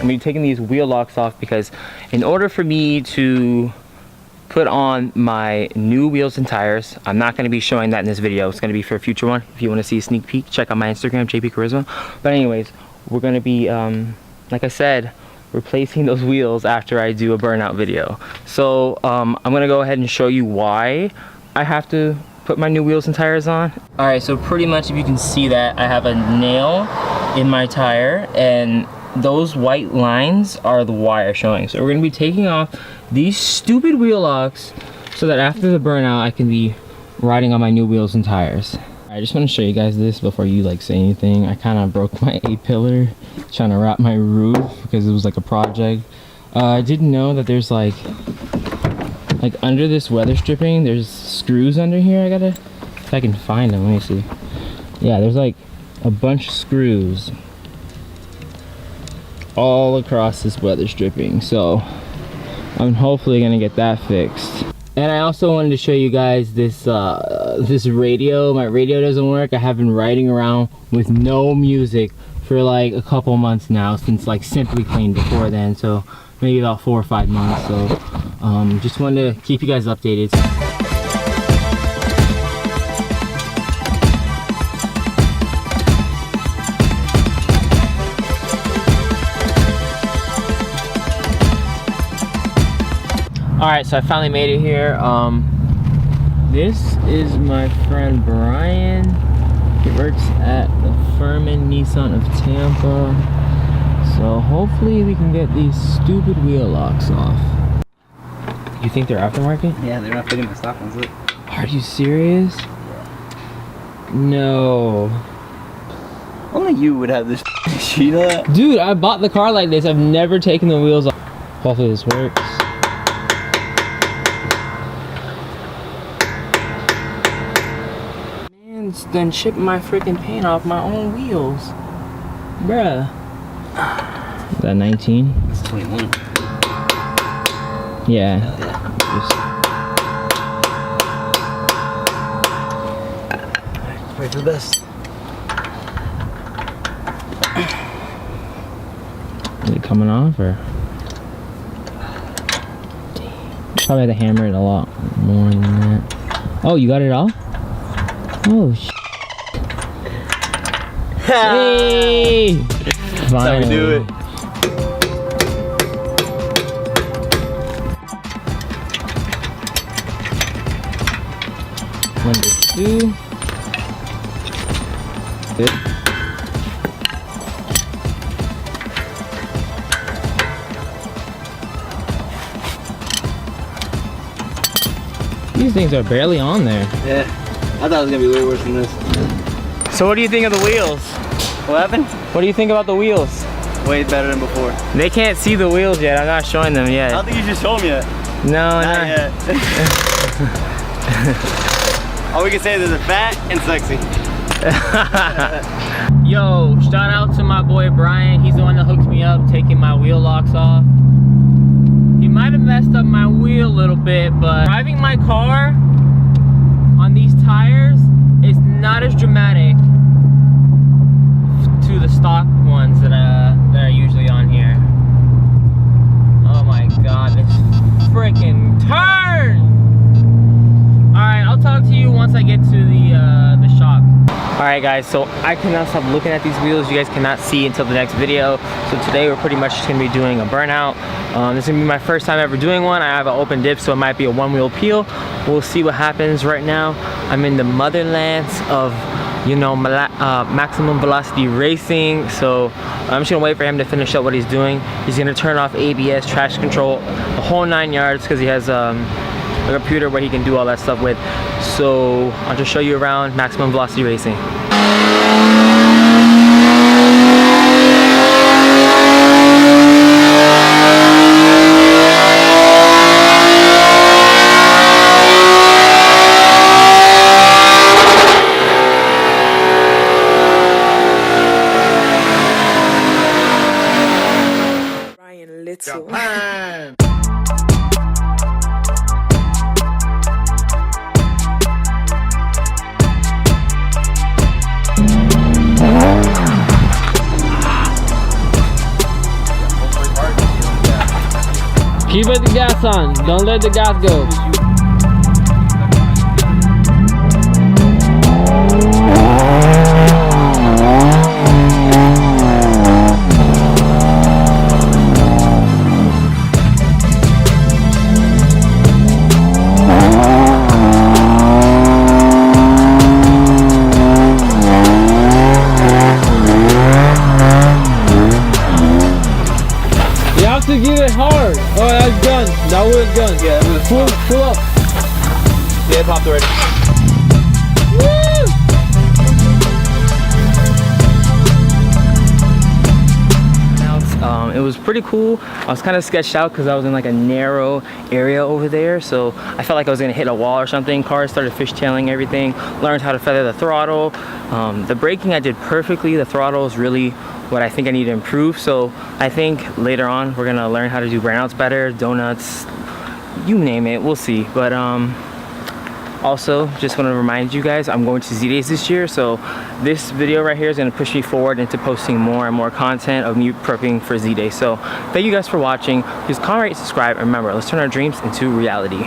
I'm gonna be taking these wheel locks off because in order for me to put on my new wheels and tires, I'm not going to be showing that in this video. It's going to be for a future one. If you want to see a sneak peek, check out my Instagram, JpCharisma. But anyways, we're going to be, like I said, replacing those wheels after I do a burnout video. So I'm going to go ahead and show you why I have to put my new wheels and tires on. Alright, so pretty much if you can see that, I have a nail in my tire, and those white lines are the wire showing. So we're going to be taking off these stupid wheel locks so that after the burnout I can be riding on my new wheels and tires. I just want to show you guys this before you like say anything. I kind of broke my A-pillar trying to wrap my roof because it was like a project. I didn't know that there's like under this weather stripping there's screws under here. I gotta, if I can find them, let me see. Yeah, there's like a bunch of screws all across this weather stripping, so I'm hopefully gonna get that fixed. And I also wanted to show you guys this this radio. My radio doesn't work. I have been riding around with no music for like a couple months now, since like Simply Clean before then, so maybe about 4 or 5 months. So just wanted to keep you guys updated. Alright, so I finally made it here. This is my friend Brian. He works at the Furman Nissan of Tampa. So hopefully we can get these stupid wheel locks off. You think they're aftermarket? Yeah, they're not fitting the stock ones. Look. Are you serious? No. Only you would have this. You know that? Dude, I bought the car like this. I've never taken the wheels off. Hopefully this works. Then chip my freaking paint off my own wheels, bruh. Is that 19? It's 21. Yeah. Pray for the best. Is it coming off or? Probably had to hammer it a lot more than that. Oh, you got it off? Oh sh. Hey! That's how we do it. Number 2. Good. These things are barely on there. Yeah. I thought it was gonna be way worse than this. So what do you think of the wheels? What happened? What do you think about the wheels? Way better than before. They can't see the wheels yet. I'm not showing them yet. I don't think you should show them yet. No, not yet. All we can say is they're fat and sexy. Yo, shout out to my boy Brian. He's the one that hooked me up, taking my wheel locks off. He might have messed up my wheel a little bit, but driving my car on these tires is not as dramatic to the stock ones that are usually on here. Oh my god, this freaking turn! Alright, I'll talk to you once I get to the shop. Alright guys, so I cannot stop looking at these wheels. You guys cannot see until the next video. So today we're pretty much just going to be doing a burnout. This is going to be my first time ever doing one. I have an open dip, so it might be a one-wheel peel. We'll see what happens. Right now I'm in the motherlands of, you know, maximum velocity racing. So I'm just gonna wait for him to finish up what he's doing. He's gonna turn off ABS, traction control, the whole 9 yards, because he has a computer where he can do all that stuff with. So I'll just show you around maximum velocity racing. Japan. Keep the gas on. Don't let the gas go. You have to give it hard. Oh, that's done. That was done. Yeah, it was Full up. Yeah, it popped already. It was pretty cool. I was kind of sketched out because I was in like a narrow area over there, so I felt like I was gonna hit a wall or something. Cars started fishtailing everything. Learned how to feather the throttle. The braking I did perfectly. The throttle is really what I think I need to improve. So I think later on we're gonna learn how to do burnouts better, donuts, you name it. We'll see. But also, just want to remind you guys, I'm going to Z-Days this year, so this video right here is going to push me forward into posting more and more content of me prepping for Z-Days. So thank you guys for watching. Please comment, rate, subscribe, and remember, let's turn our dreams into reality.